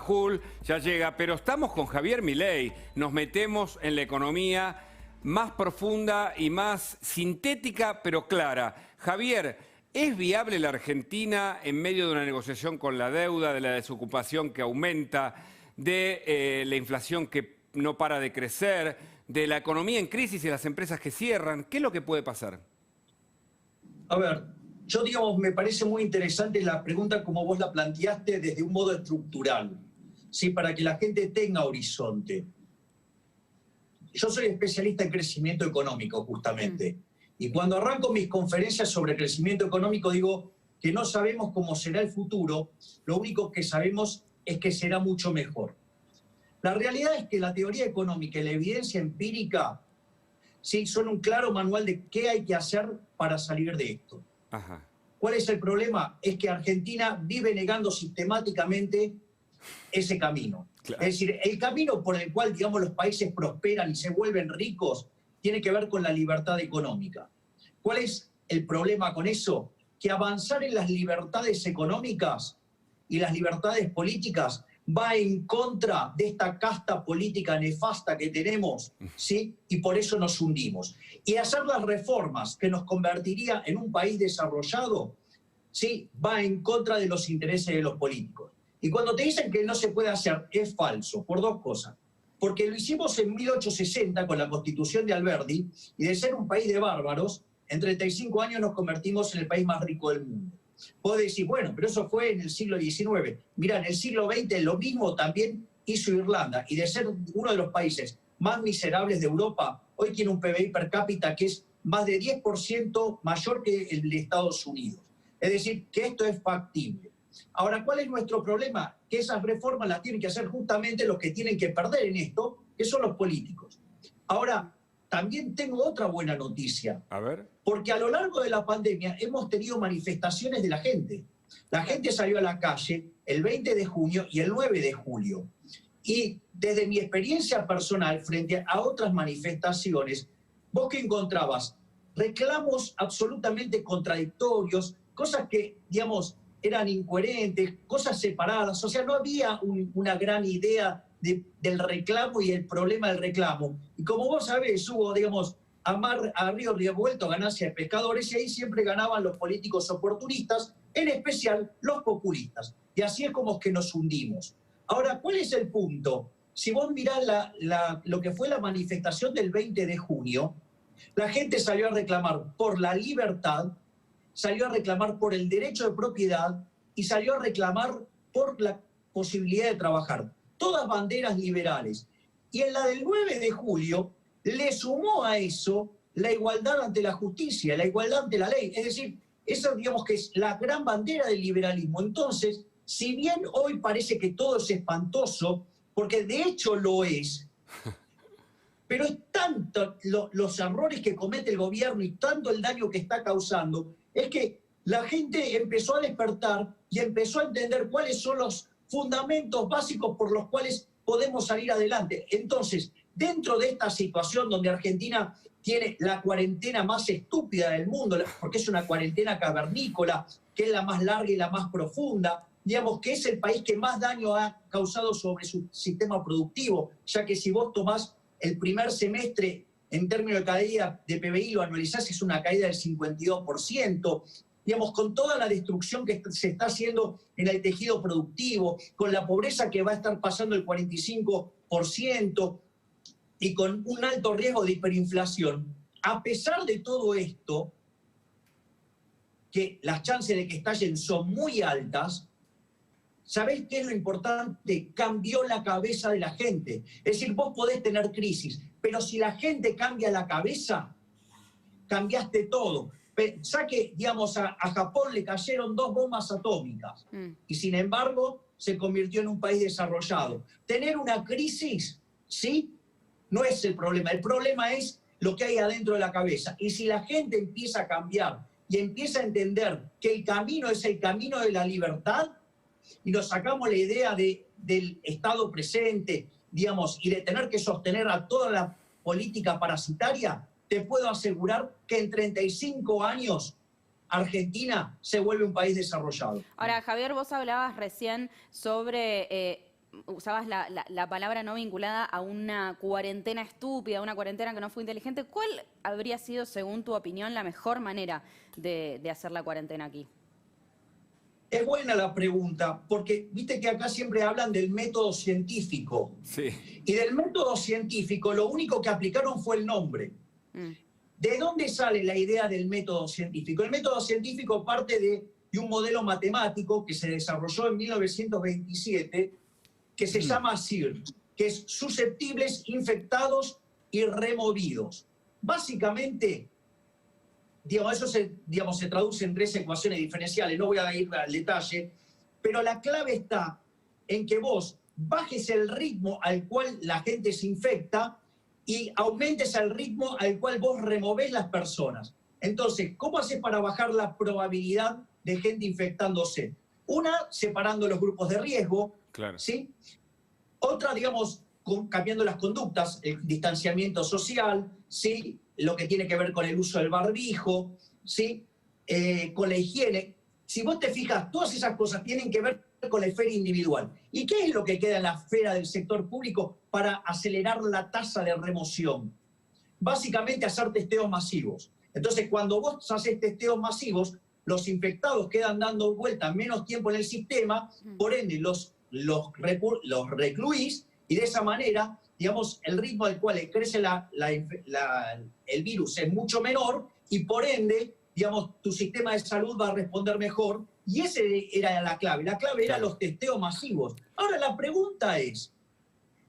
Majul ya llega, pero estamos con Javier Milei. Nos metemos en la economía más profunda y más sintética, pero clara. Javier, ¿es viable la Argentina en medio de una negociación con la deuda, de la desocupación que aumenta, de la inflación que no para de crecer, de la economía en crisis y las empresas que cierran? ¿Qué es lo que puede pasar? A ver, yo digamos, me parece muy interesante la pregunta como vos la planteaste desde un modo estructural, ¿sí? Para que la gente tenga horizonte. Yo soy especialista en crecimiento económico, justamente. Y cuando arranco mis conferencias sobre crecimiento económico, digo que no sabemos cómo será el futuro, lo único que sabemos es que será mucho mejor. La realidad es que la teoría económica y la evidencia empírica sí son un claro manual de qué hay que hacer para salir de esto. Ajá. ¿Cuál es el problema? Es que Argentina vive negando sistemáticamente ese camino. Claro. Es decir, el camino por el cual, digamos, los países prosperan y se vuelven ricos tiene que ver con la libertad económica. ¿Cuál es el problema con eso? Que avanzar en las libertades económicas y las libertades políticas va en contra de esta casta política nefasta que tenemos, ¿sí? Y por eso nos hundimos. Y hacer las reformas que nos convertiría en un país desarrollado, ¿sí? Va en contra de los intereses de los políticos. Y cuando te dicen que no se puede hacer, es falso, por dos cosas. Porque lo hicimos en 1860 con la Constitución de Alberdi, y de ser un país de bárbaros, en 35 años nos convertimos en el país más rico del mundo. Vos decís, bueno, pero eso fue en el siglo XIX. Mirá, en el siglo XX lo mismo también hizo Irlanda, y de ser uno de los países más miserables de Europa, hoy tiene un PBI per cápita que es más de 10% mayor que el de Estados Unidos. Es decir, que esto es factible. Ahora, ¿cuál es nuestro problema? Que esas reformas las tienen que hacer justamente los que tienen que perder en esto, que son los políticos. Ahora, también tengo otra buena noticia. A ver. Porque a lo largo de la pandemia hemos tenido manifestaciones de la gente. La gente salió a la calle el 20 de junio y el 9 de julio. Y desde mi experiencia personal frente a otras manifestaciones, ¿vos qué encontrabas? Reclamos absolutamente contradictorios, cosas que, digamos, eran incoherentes, cosas separadas. O sea, no había una gran idea del reclamo y el problema del reclamo. Y como vos sabés, hubo, digamos, a río revuelto, ganancia de pescadores, y ahí siempre ganaban los políticos oportunistas, en especial los populistas. Y así es como que nos hundimos. Ahora, ¿cuál es el punto? Si vos mirás lo que fue la manifestación del 20 de junio, la gente salió a reclamar por la libertad, salió a reclamar por el derecho de propiedad y salió a reclamar por la posibilidad de trabajar. Todas banderas liberales. Y en la del 9 de julio le sumó a eso la igualdad ante la justicia, la igualdad ante la ley. Es decir, esa, digamos, que es la gran bandera del liberalismo. Entonces, si bien hoy parece que todo es espantoso, porque de hecho lo es, pero es tanto los errores que comete el gobierno y tanto el daño que está causando, es que la gente empezó a despertar y empezó a entender cuáles son los fundamentos básicos por los cuales podemos salir adelante. Entonces, dentro de esta situación donde Argentina tiene la cuarentena más estúpida del mundo, porque es una cuarentena cavernícola, que es la más larga y la más profunda, digamos que es el país que más daño ha causado sobre su sistema productivo, ya que si vos tomás el primer semestre en términos de caída de PBI, lo anualizás, es una caída del 52%, digamos, con toda la destrucción que se está haciendo en el tejido productivo, con la pobreza que va a estar pasando el 45% y con un alto riesgo de hiperinflación. A pesar de todo esto, que las chances de que estallen son muy altas, ¿sabés qué es lo importante? Cambió la cabeza de la gente. Es decir, vos podés tener crisis, pero si la gente cambia la cabeza, cambiaste todo. Pensá que, digamos, a Japón le cayeron 2 bombas atómicas y sin embargo se convirtió en un país desarrollado. Tener una crisis, ¿sí? No es el problema es lo que hay adentro de la cabeza. Y si la gente empieza a cambiar y empieza a entender que el camino es el camino de la libertad, y nos sacamos la idea del Estado presente, digamos, y de tener que sostener a toda la política parasitaria, te puedo asegurar que en 35 años Argentina se vuelve un país desarrollado. Ahora, Javier, vos hablabas recién sobre usabas la palabra no vinculada a una cuarentena estúpida, una cuarentena que no fue inteligente. ¿Cuál habría sido, según tu opinión, la mejor manera de hacer la cuarentena aquí? Es buena la pregunta, porque viste que acá siempre hablan del método científico. Sí. Y del método científico lo único que aplicaron fue el nombre. ¿De dónde sale la idea del método científico? El método científico parte de un modelo matemático que se desarrolló en 1927, que se llama SIR, que es susceptibles, infectados y removidos. Básicamente, eso se traduce en 3 ecuaciones diferenciales, no voy a ir al detalle, pero la clave está en que vos bajes el ritmo al cual la gente se infecta y aumentes el ritmo al cual vos removés las personas. Entonces, ¿cómo haces para bajar la probabilidad de gente infectándose? Una, separando los grupos de riesgo, claro. ¿sí? Otra, cambiando las conductas, el distanciamiento social, ¿sí? Lo que tiene que ver con el uso del barbijo, ¿sí? Con la higiene. Si vos te fijas, todas esas cosas tienen que ver con la esfera individual. ¿Y qué es lo que queda en la esfera del sector público para acelerar la tasa de remoción? Básicamente hacer testeos masivos. Entonces, cuando vos haces testeos masivos, los infectados quedan dando vuelta menos tiempo en el sistema, por ende los recluís y de esa manera, el ritmo al cual crece el virus es mucho menor y por ende, tu sistema de salud va a responder mejor. Y esa era la clave. La clave era los testeos masivos. Ahora la pregunta es,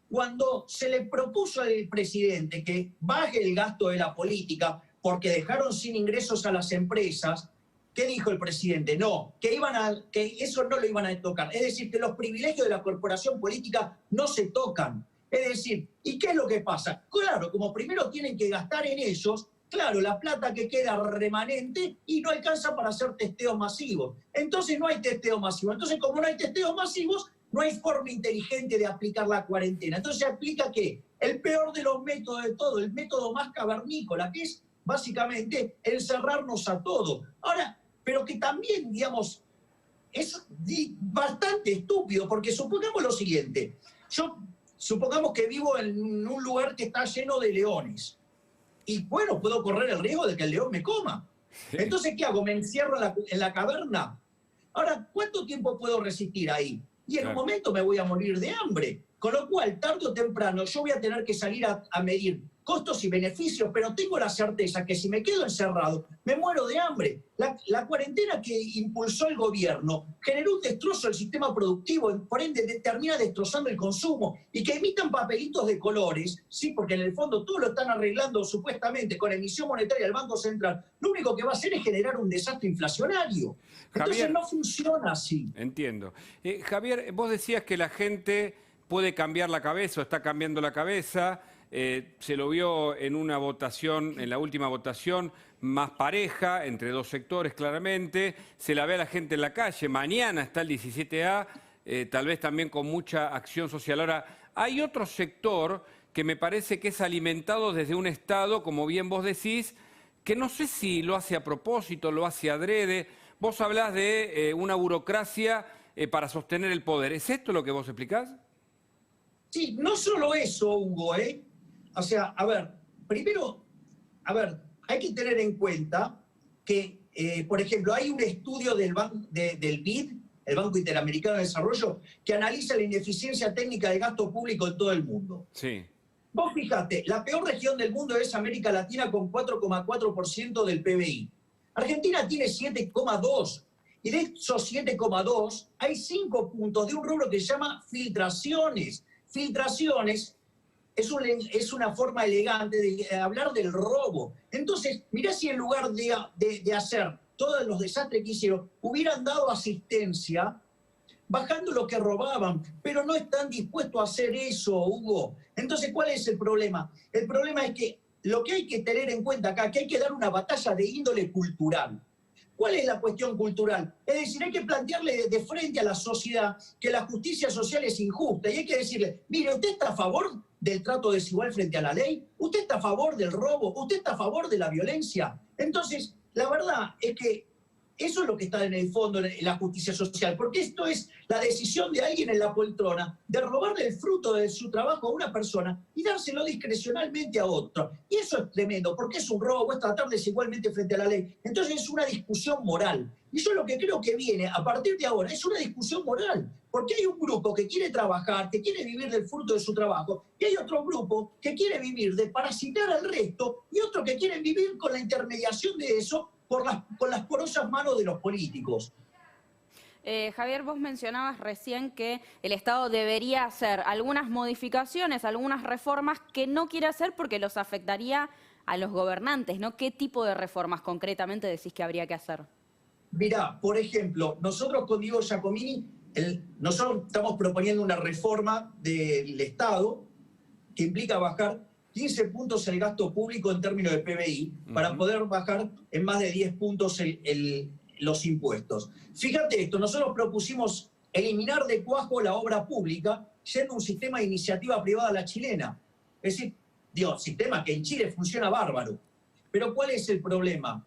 cuando se le propuso al presidente que baje el gasto de la política porque dejaron sin ingresos a las empresas, ¿qué dijo el presidente? No, que eso no lo iban a tocar. Es decir, que los privilegios de la corporación política no se tocan. Es decir, ¿y qué es lo que pasa? Claro, como primero tienen que gastar en ellos, claro, la plata que queda remanente y no alcanza para hacer testeos masivos. Entonces no hay testeo masivo. Entonces, como no hay testeos masivos, no hay forma inteligente de aplicar la cuarentena. Entonces se aplica ¿qué? El peor de los métodos de todo, el método más cavernícola, que es básicamente encerrarnos a todos. Ahora, pero que también, es bastante estúpido, porque supongamos lo siguiente. Supongamos que vivo en un lugar que está lleno de leones. Y bueno, puedo correr el riesgo de que el león me coma. Sí. Entonces, ¿qué hago? ¿Me encierro en la caverna? Ahora, ¿cuánto tiempo puedo resistir ahí? Y en un momento me voy a morir de hambre. Con lo cual, tarde o temprano, yo voy a tener que salir a medir costos y beneficios, pero tengo la certeza que si me quedo encerrado, me muero de hambre. La cuarentena que impulsó el gobierno generó un destrozo del sistema productivo, por ende termina destrozando el consumo, y que emitan papelitos de colores, sí, porque en el fondo todo lo están arreglando supuestamente con emisión monetaria del Banco Central, lo único que va a hacer es generar un desastre inflacionario. Entonces Javier, no funciona así. Entiendo. Javier, vos decías que la gente puede cambiar la cabeza o está cambiando la cabeza. Se lo vio en una votación, en la última votación, más pareja, entre 2 sectores claramente. Se la ve a la gente en la calle. Mañana está el 17A, tal vez también con mucha acción social. Ahora, hay otro sector que me parece que es alimentado desde un Estado, como bien vos decís, que no sé si lo hace a propósito, lo hace adrede. Vos hablás de una burocracia para sostener el poder. ¿Es esto lo que vos explicás? Sí, no solo eso, Hugo, O sea, primero, hay que tener en cuenta que, por ejemplo, hay un estudio del BID, el Banco Interamericano de Desarrollo, que analiza la ineficiencia técnica del gasto público en todo el mundo. Sí. Vos fijate, la peor región del mundo es América Latina con 4,4% del PBI. Argentina tiene 7,2%. Y de esos 7,2, hay 5 puntos de un rubro que se llama filtraciones. Filtraciones es una forma elegante de hablar del robo. Entonces, mirá si en lugar de hacer todos los desastres que hicieron, hubieran dado asistencia bajando lo que robaban, pero no están dispuestos a hacer eso, Hugo. Entonces, ¿cuál es el problema? El problema es que lo que hay que tener en cuenta acá, que hay que dar una batalla de índole cultural. ¿Cuál es la cuestión cultural? Es decir, hay que plantearle de frente a la sociedad que la justicia social es injusta y hay que decirle, mire, ¿usted está a favor del trato desigual frente a la ley? ¿Usted está a favor del robo? ¿Usted está a favor de la violencia? Entonces, la verdad es que Eso es lo que está en el fondo en la justicia social, porque esto es la decisión de alguien en la poltrona de robarle el fruto de su trabajo a una persona y dárselo discrecionalmente a otro. Y eso es tremendo, porque es un robo, es tratar desigualmente frente a la ley. Entonces es una discusión moral. Y yo lo que creo que viene a partir de ahora es una discusión moral, porque hay un grupo que quiere trabajar, que quiere vivir del fruto de su trabajo, y hay otro grupo que quiere vivir de parasitar al resto, y otro que quiere vivir con la intermediación de eso con las porosas manos de los políticos. Javier, vos mencionabas recién que el Estado debería hacer algunas modificaciones, algunas reformas que no quiere hacer porque los afectaría a los gobernantes, ¿no? ¿Qué tipo de reformas concretamente decís que habría que hacer? Mirá, por ejemplo, nosotros con Diego Giacomini, nosotros estamos proponiendo una reforma del Estado que implica bajar 15 puntos el gasto público en términos de PBI para poder bajar en más de 10 puntos los impuestos. Fíjate esto, nosotros propusimos eliminar de cuajo la obra pública siendo un sistema de iniciativa privada a la chilena. Es decir, sistema que en Chile funciona bárbaro. Pero ¿cuál es el problema?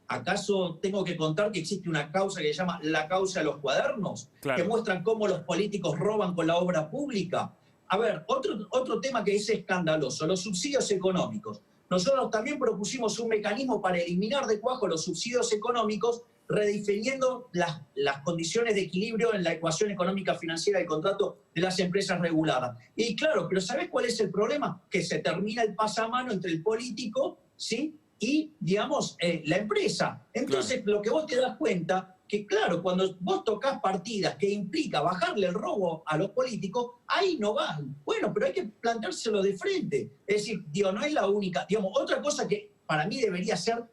¿Acaso tengo que contar que existe una causa que se llama la causa de los cuadernos? Claro. Que muestran cómo los políticos roban con la obra pública. A ver, otro tema que es escandaloso, los subsidios económicos. Nosotros también propusimos un mecanismo para eliminar de cuajo los subsidios económicos, redefiniendo las condiciones de equilibrio en la ecuación económica financiera del contrato de las empresas reguladas. Y claro, pero ¿sabés cuál es el problema? Que se termina el pasamano entre el político, ¿sí?, y, digamos, la empresa. Entonces, claro, lo que vos te das cuenta, que claro, cuando vos tocas partidas que implica bajarle el robo a los políticos, ahí no van. Bueno, pero hay que planteárselo de frente. Es decir, no es la única. Digamos, otra cosa que para mí debería ser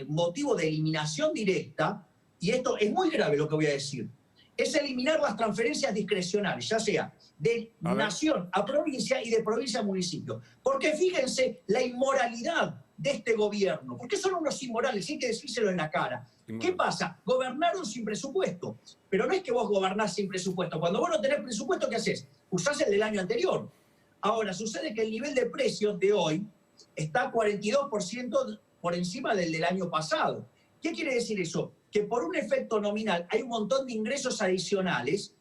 motivo de eliminación directa, y esto es muy grave lo que voy a decir, es eliminar las transferencias discrecionales, ya sea de nación a provincia y de provincia a municipio. Porque fíjense la inmoralidad de este gobierno. ¿Por qué son unos inmorales? Hay que decírselo en la cara. ¿Qué pasa? Gobernaron sin presupuesto. Pero no es que vos gobernás sin presupuesto. Cuando vos no tenés presupuesto, ¿qué haces? Usás el del año anterior. Ahora, sucede que el nivel de precios de hoy está 42% por encima del año pasado. ¿Qué quiere decir eso? Que por un efecto nominal hay un montón de ingresos adicionales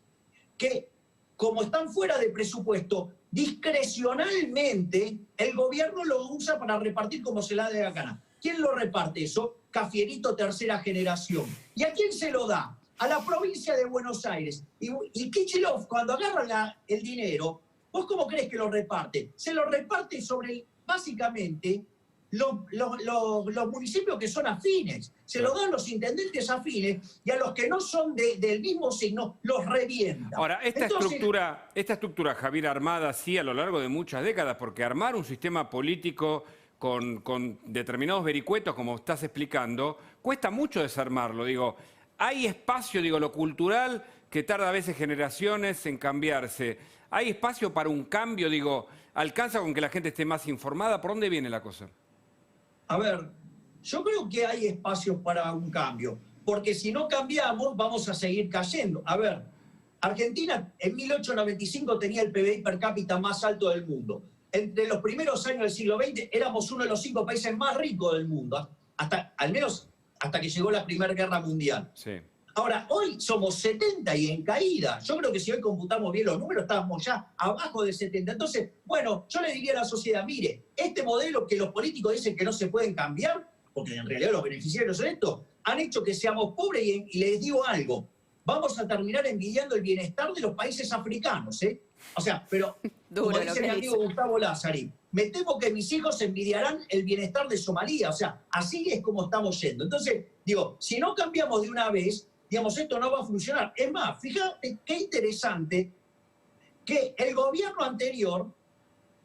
que, como están fuera de presupuesto, discrecionalmente el gobierno lo usa para repartir como se la dé la gana. ¿Quién lo reparte eso? Cafierito tercera generación. ¿Y a quién se lo da? A la provincia de Buenos Aires. Y Kicillof, cuando agarra el dinero, ¿vos cómo crees que lo reparte? Se lo reparte sobre, básicamente, los municipios que son afines. Se lo dan los intendentes afines y a los que no son del mismo signo los revienta. Ahora, esta estructura, Javier, armada así a lo largo de muchas décadas, porque armar un sistema político con determinados vericuetos, como estás explicando, cuesta mucho desarmarlo. Digo, hay espacio, lo cultural, que tarda a veces generaciones en cambiarse. Hay espacio para un cambio, alcanza con que la gente esté más informada. ¿Por dónde viene la cosa? A ver, yo creo que hay espacios para un cambio, porque si no cambiamos vamos a seguir cayendo. A ver, Argentina en 1895 tenía el PBI per cápita más alto del mundo. Entre los primeros años del siglo XX éramos uno de los 5 países más ricos del mundo, al menos hasta que llegó la Primera Guerra Mundial. Sí. Ahora, hoy somos 70 y en caída. Yo creo que si hoy computamos bien los números, estábamos ya abajo de 70. Entonces, bueno, yo le diría a la sociedad, mire, este modelo que los políticos dicen que no se pueden cambiar, porque en realidad los beneficiarios son estos, han hecho que seamos pobres y les digo algo, vamos a terminar envidiando el bienestar de los países africanos, ¿eh? O sea, pero, como dice mi amigo Gustavo Lázari, me temo que mis hijos envidiarán el bienestar de Somalia. O sea, así es como estamos yendo. Entonces, si no cambiamos de una vez, esto no va a funcionar. Es más, fíjate qué interesante que el gobierno anterior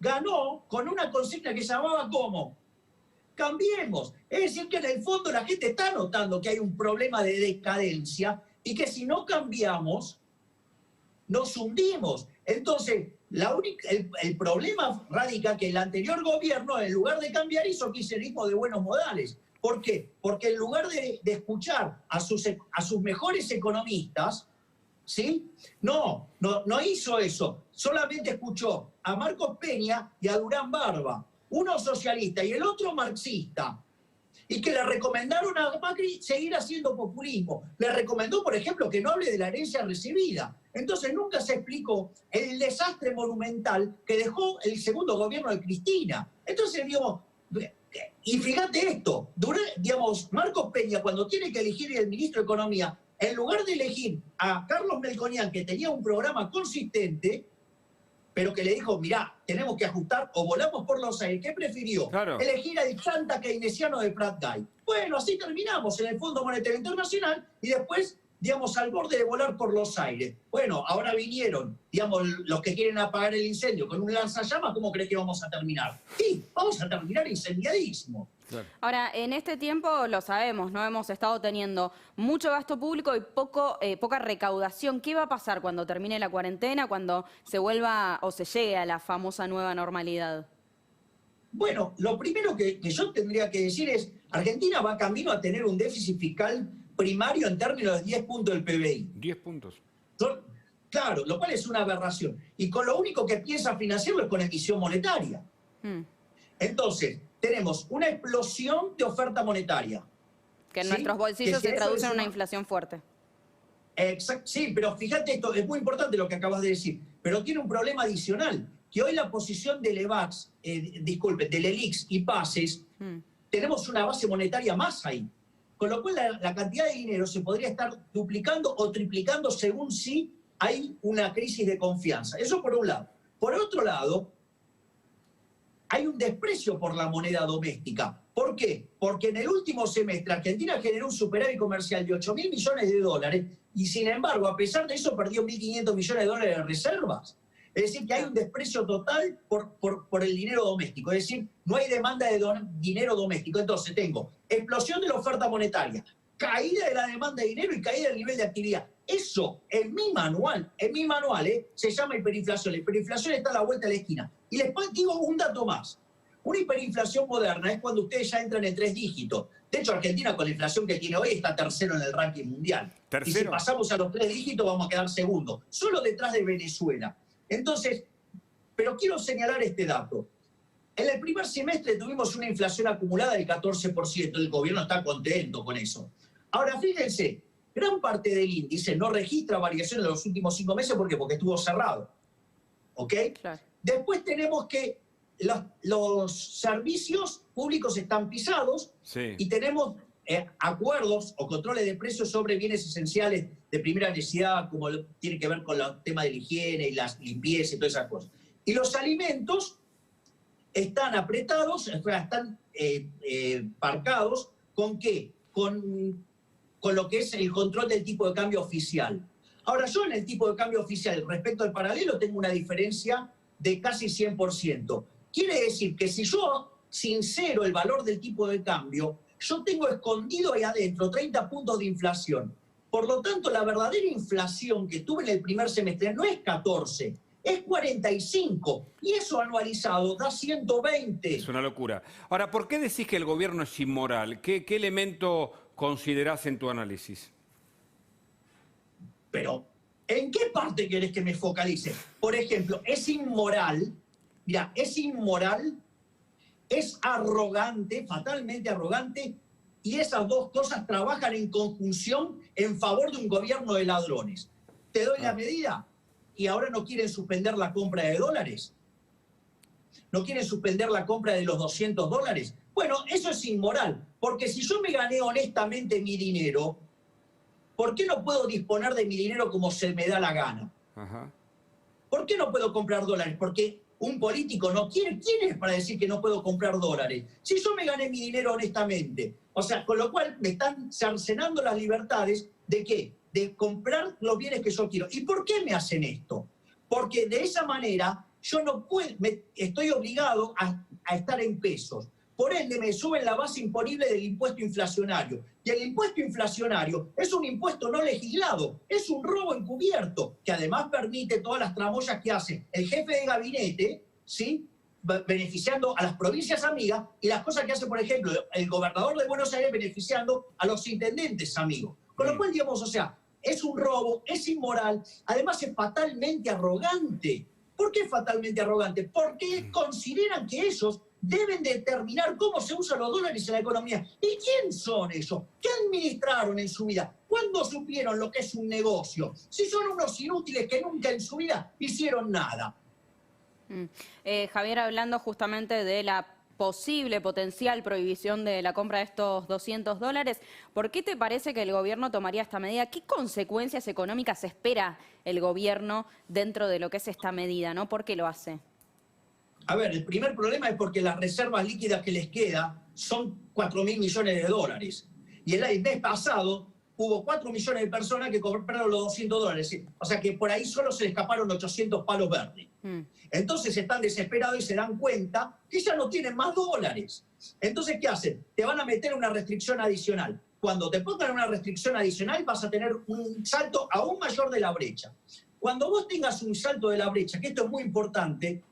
ganó con una consigna que se llamaba ¿cómo? Cambiemos. Es decir, que en el fondo la gente está notando que hay un problema de decadencia y que si no cambiamos, nos hundimos. Entonces, el problema radica que el anterior gobierno, en lugar de cambiar, hizo kirchnerismo de buenos modales. ¿Por qué? Porque en lugar de escuchar a sus mejores economistas, ¿sí? No hizo eso. Solamente escuchó a Marcos Peña y a Durán Barba, uno socialista y el otro marxista. y que le recomendaron a Macri seguir haciendo populismo. Le recomendó, por ejemplo, que no hable de la herencia recibida. Entonces nunca se explicó el desastre monumental que dejó el segundo gobierno de Cristina. Entonces, digamos, y fíjate esto, digamos, Marcos Peña, cuando tiene que elegir el ministro de Economía, en lugar de elegir a Carlos Melconian, que tenía un programa consistente, pero que le dijo, mirá, tenemos que ajustar o volamos por los aires. ¿Qué prefirió? Claro. Elegir al chanta keynesiano de Prat Guy. Bueno, así terminamos en el Fondo Monetario Internacional y después, digamos, al borde de volar por los aires. Bueno, ahora vinieron, digamos, los que quieren apagar el incendio con un lanzallamas, ¿cómo crees que vamos a terminar? Sí, vamos a terminar incendiadísimo. Claro. Ahora, en este tiempo, lo sabemos, ¿no? Hemos estado teniendo mucho gasto público y poca recaudación. ¿Qué va a pasar cuando termine la cuarentena, cuando se vuelva o se llegue a la famosa nueva normalidad? Bueno, lo primero que yo tendría que decir es, Argentina va camino a tener un déficit fiscal primario en términos de 10 puntos del PBI. 10 puntos. Claro, lo cual es una aberración. Y con lo único que piensa financiarlo es con emisión monetaria. Entonces, tenemos una explosión de oferta monetaria. Que en ¿sí? nuestros bolsillos Que se traduce en una una inflación fuerte. Sí, pero fíjate esto, es muy importante lo que acabas de decir, pero tiene un problema adicional, que hoy la posición del EVAX, del ELIX y PASES, tenemos una base monetaria más ahí. Con lo cual la cantidad de dinero se podría estar duplicando o triplicando según si hay una crisis de confianza. Eso por un lado. Por otro lado, hay un desprecio por la moneda doméstica. ¿Por qué? Porque en el último semestre Argentina generó un superávit comercial de 8.000 millones de dólares y sin embargo, a pesar de eso, perdió 1.500 millones de dólares de reservas. Es decir, que hay un desprecio total por el dinero doméstico. Es decir, no hay demanda de dinero doméstico. Entonces tengo explosión de la oferta monetaria, caída de la demanda de dinero y caída del nivel de actividad. Eso, en mi manual, se llama hiperinflación. La hiperinflación está a la vuelta de la esquina. Y les digo un dato más. Una hiperinflación moderna es cuando ustedes ya entran en 3 dígitos. De hecho, Argentina, con la inflación que tiene hoy, está tercero en el ranking mundial. ¿Tercero? Y si pasamos a los 3 dígitos, vamos a quedar segundo. Solo detrás de Venezuela. Entonces, pero quiero señalar este dato. En el primer semestre tuvimos una inflación acumulada del 14%. El gobierno está contento con eso. Ahora, fíjense, gran parte del índice no registra variaciones en los últimos 5 meses. ¿Por qué? Porque estuvo cerrado. ¿Ok? Claro. Después tenemos que los servicios públicos están pisados y tenemos acuerdos o controles de precios sobre bienes esenciales de primera necesidad, como tiene que ver con el tema de la higiene y la limpieza y todas esas cosas. Y los alimentos están apretados, están parcados, ¿con qué? Con lo que es el control del tipo de cambio oficial. Ahora, yo en el tipo de cambio oficial respecto al paralelo tengo una diferencia de casi 100%. Quiere decir que si yo sincero el valor del tipo de cambio, yo tengo escondido ahí adentro 30 puntos de inflación. Por lo tanto, la verdadera inflación que tuve en el primer semestre no es 14, es 45. Y eso anualizado da 120. Es una locura. Ahora, ¿por qué decís que el gobierno es inmoral? ¿Qué elemento considerás en tu análisis? Pero, ¿en qué parte querés que me focalice? Por ejemplo, es inmoral, mira, es inmoral, es arrogante, fatalmente arrogante, y esas dos cosas trabajan en conjunción en favor de un gobierno de ladrones. Te doy la medida, y ahora no quieren suspender la compra de dólares. No quieren suspender la compra de los $200. Bueno, eso es inmoral, porque si yo me gané honestamente mi dinero, ¿por qué no puedo disponer de mi dinero como se me da la gana? Ajá. ¿Por qué no puedo comprar dólares? Porque un político no quiere. ¿Quién es para decir que no puedo comprar dólares? Si yo me gané mi dinero honestamente. O sea, con lo cual me están cercenando las libertades ¿de qué? De comprar los bienes que yo quiero. ¿Y por qué me hacen esto? Porque de esa manera yo no puedo, estoy obligado a estar en pesos. Por ende, me suben la base imponible del impuesto inflacionario. Y el impuesto inflacionario es un impuesto no legislado, es un robo encubierto, que además permite todas las tramoyas que hace el jefe de gabinete, ¿sí?, beneficiando a las provincias amigas, y las cosas que hace, por ejemplo, el gobernador de Buenos Aires beneficiando a los intendentes amigos. Con lo cual, digamos, o sea, es un robo, es inmoral, además es fatalmente arrogante. ¿Por qué fatalmente arrogante? Porque consideran que ellos deben determinar cómo se usan los dólares en la economía. ¿Y quién son ellos? ¿Qué administraron en su vida? ¿Cuándo supieron lo que es un negocio? Si son unos inútiles que nunca en su vida hicieron nada. Javier, hablando justamente de la posible, potencial prohibición de la compra de estos $200, ¿por qué te parece que el gobierno tomaría esta medida? ¿Qué consecuencias económicas espera el gobierno dentro de lo que es esta medida, ¿no? ¿Por qué lo hace? A ver, el primer problema es porque las reservas líquidas que les queda son 4.000 millones de dólares. Y el mes pasado hubo 4 millones de personas que compraron los $200. O sea que por ahí solo se le escaparon 800 palos verdes. Entonces están desesperados y se dan cuenta que ya no tienen más dólares. Entonces, ¿qué hacen? Te van a meter una restricción adicional. Cuando te pongan una restricción adicional vas a tener un salto aún mayor de la brecha. Cuando vos tengas un salto de la brecha, que esto es muy importante,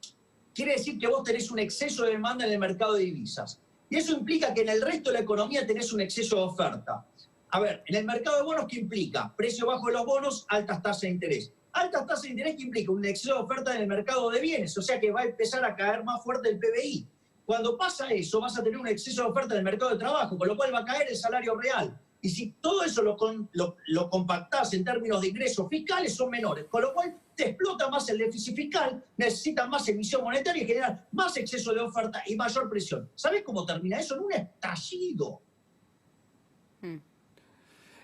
quiere decir que vos tenés un exceso de demanda en el mercado de divisas. Y eso implica que en el resto de la economía tenés un exceso de oferta. A ver, en el mercado de bonos, ¿qué implica? Precio bajo de los bonos, altas tasas de interés. Altas tasas de interés, ¿qué implica? Un exceso de oferta en el mercado de bienes, o sea que va a empezar a caer más fuerte el PBI. Cuando pasa eso, vas a tener un exceso de oferta en el mercado de trabajo, con lo cual va a caer el salario real. Y si todo eso lo compactás en términos de ingresos fiscales, son menores. Con lo cual te explota más el déficit fiscal, necesitas más emisión monetaria y generar más exceso de oferta y mayor presión. ¿Sabés cómo termina eso? En un estallido.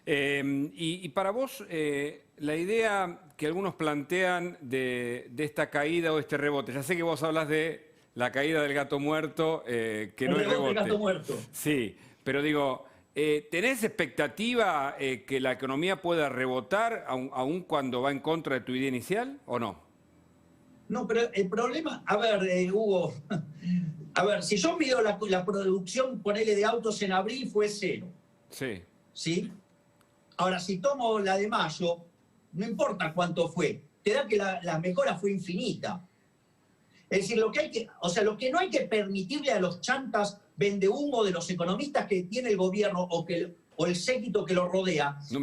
Y para vos, la idea que algunos plantean de esta caída o este rebote, ya sé que vos hablas de la caída del gato muerto, que no es rebote. El gato muerto. Sí, pero digo, ¿tenés expectativa que la economía pueda rebotar aun cuando va en contra de tu idea inicial o no? No, pero el problema, a ver, Hugo, a ver, si yo mido la producción, ponele, de autos en abril, fue 0. Sí. ¿Sí? Ahora, si tomo la de mayo, no importa cuánto fue, te da que la mejora fue infinita. Es decir, lo que no hay que permitirle a los chantas vendehumo de los economistas que tiene el gobierno o el séquito que lo rodea, no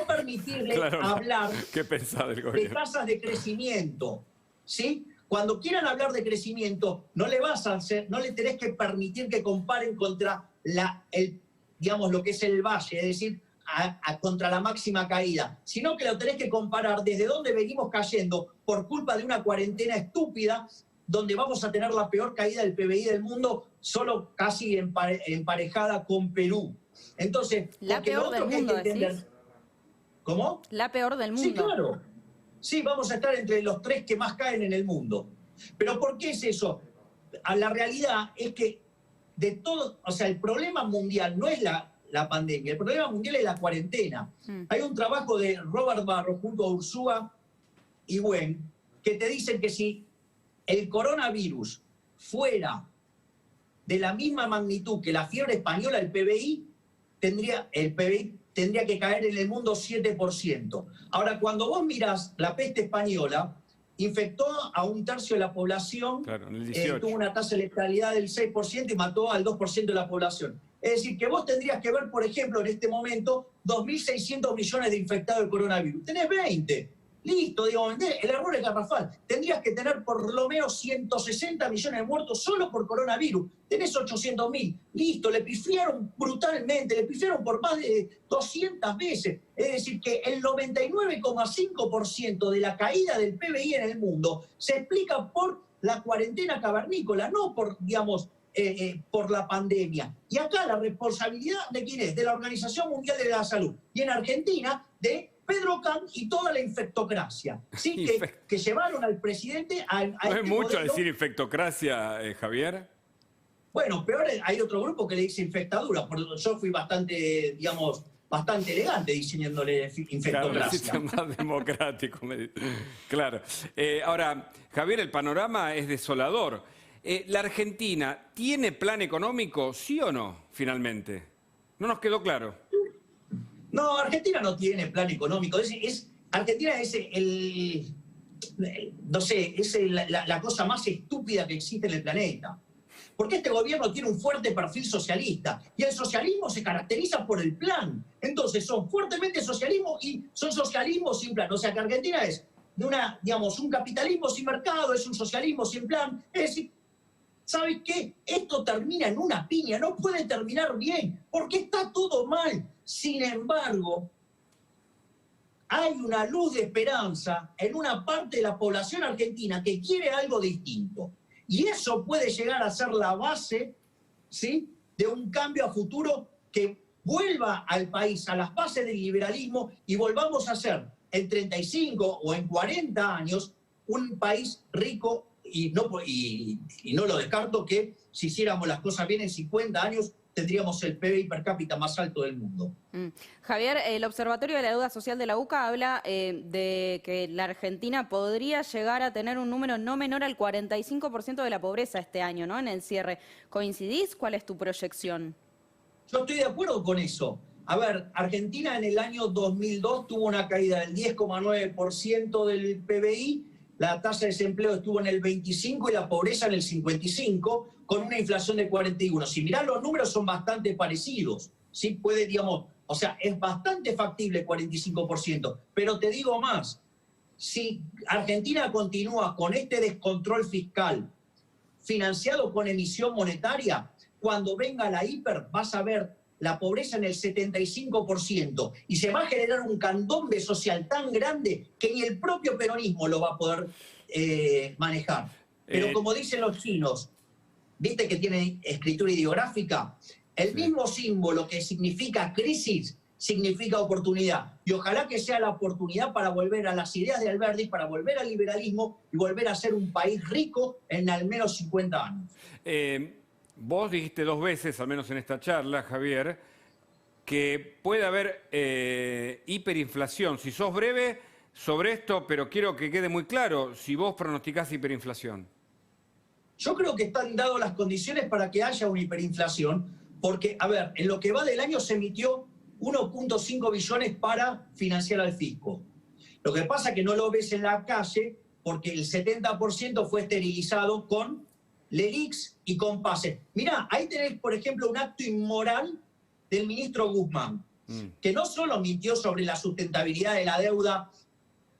permitirle claro, hablar ¿qué pensás del de gobierno? tasas de crecimiento. ¿Sí? Cuando quieran hablar de crecimiento, no le tenés que permitir que comparen contra digamos, lo que es el valle, es decir, contra la máxima caída, sino que lo tenés que comparar desde dónde venimos cayendo por culpa de una cuarentena estúpida, donde vamos a tener la peor caída del PBI del mundo, solo casi emparejada con Perú. Entonces, la peor del mundo, ¿decís? ¿Cómo? La peor del mundo. Sí, claro. Sí, vamos a estar entre los 3 que más caen en el mundo. ¿Pero por qué es eso? La realidad es que de todo, o sea, el problema mundial no es la pandemia, el problema mundial es la cuarentena. Hay un trabajo de Robert Barro junto a Ursúa y Wen que te dicen que si el coronavirus fuera de la misma magnitud que la fiebre española, el PBI tendría que caer en el mundo 7%. Ahora, cuando vos mirás la peste española, infectó a 1/3 de la población, claro, en el 18. Tuvo una tasa de letalidad del 6% y mató al 2% de la población. Es decir, que vos tendrías que ver, por ejemplo, en este momento, 2.600 millones de infectados de coronavirus. Tenés 20. Listo, digamos, el error es garrafal. Tendrías que tener por lo menos 160 millones de muertos solo por coronavirus. Tenés 800.000. Listo, le pifiaron brutalmente, le pifiaron por más de 200 veces. Es decir, que el 99,5% de la caída del PBI en el mundo se explica por la cuarentena cavernícola, no por, digamos, por la pandemia. Y acá la responsabilidad de quién es, de la Organización Mundial de la Salud. Y en Argentina, de Pedro Can y toda la infectocracia, ¿sí? que llevaron al presidente a ¿No es mucho decir infectocracia, Javier? Bueno, peor hay otro grupo que le dice infectadura. Yo fui bastante, digamos, bastante elegante diciéndole infectocracia. Claro, más democrático. Claro. Ahora, Javier, el panorama es desolador. ¿La Argentina tiene plan económico, sí o no, finalmente? No nos quedó claro. No, Argentina no tiene plan económico. Argentina es la cosa más estúpida que existe en el planeta. Porque este gobierno tiene un fuerte perfil socialista y el socialismo se caracteriza por el plan. Entonces son fuertemente socialismo y son socialismo sin plan. O sea que Argentina es de un capitalismo sin mercado, es un socialismo sin plan. Es decir, ¿sabes qué? Esto termina en una piña, no puede terminar bien, porque está todo mal. Sin embargo, hay una luz de esperanza en una parte de la población argentina que quiere algo distinto. Y eso puede llegar a ser la base, ¿sí?, de un cambio a futuro que vuelva al país a las bases del liberalismo y volvamos a ser en 35 o en 40 años un país rico y no lo descarto que si hiciéramos las cosas bien en 50 años tendríamos el PBI per cápita más alto del mundo. Javier, el Observatorio de la Deuda Social de la UCA habla de que la Argentina podría llegar a tener un número no menor al 45% de la pobreza este año, ¿no? En el cierre. ¿Coincidís? ¿Cuál es tu proyección? Yo estoy de acuerdo con eso. A ver, Argentina en el año 2002 tuvo una caída del 10,9% del PBI, la tasa de desempleo estuvo en el 25% y la pobreza en el 55%, con una inflación de 41%. Si mirás los números son bastante parecidos, ¿sí? Puede, digamos, o sea, es bastante factible 45%, pero te digo más, si Argentina continúa con este descontrol fiscal financiado con emisión monetaria, cuando venga la hiper vas a ver la pobreza en el 75% y se va a generar un candombe social tan grande que ni el propio peronismo lo va a poder manejar. Pero como dicen los chinos, viste que tienen escritura ideográfica, el mismo símbolo que significa crisis significa oportunidad. Y ojalá que sea la oportunidad para volver a las ideas de Alberdi, para volver al liberalismo y volver a ser un país rico en al menos 50 años. Vos dijiste 2 veces, al menos en esta charla, Javier, que puede haber hiperinflación. Si sos breve sobre esto, pero quiero que quede muy claro, si vos pronosticás hiperinflación. Yo creo que están dadas las condiciones para que haya una hiperinflación, porque, a ver, en lo que va del año se emitió 1,5 billones para financiar al fisco. Lo que pasa es que no lo ves en la calle porque el 70% fue esterilizado con LELIX y con PASE. Mirá, ahí tenés, por ejemplo, un acto inmoral del ministro Guzmán, que no solo mintió sobre la sustentabilidad de la deuda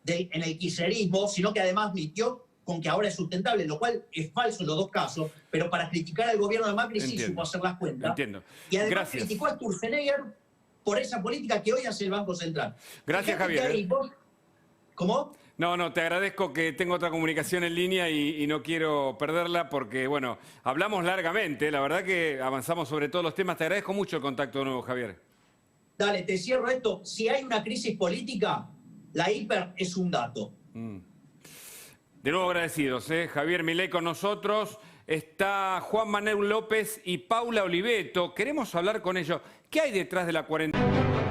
en el kirchnerismo, sino que además mintió con que ahora es sustentable, lo cual es falso en los dos casos, pero para criticar al gobierno de Macri sí supo hacer las cuentas. Entiendo. Y además Gracias. criticó a Sturzenegger por esa política que hoy hace el Banco Central. Gracias, Javier. ¿Cómo? No, te agradezco que tengo otra comunicación en línea y no quiero perderla porque, bueno, hablamos largamente, la verdad que avanzamos sobre todos los temas. Te agradezco mucho el contacto de nuevo, Javier. Dale, te cierro esto. Si hay una crisis política, la hiper es un dato. De nuevo agradecidos, Javier Milei con nosotros. Está Juan Manuel López y Paula Oliveto. Queremos hablar con ellos. ¿Qué hay detrás de la cuarentena?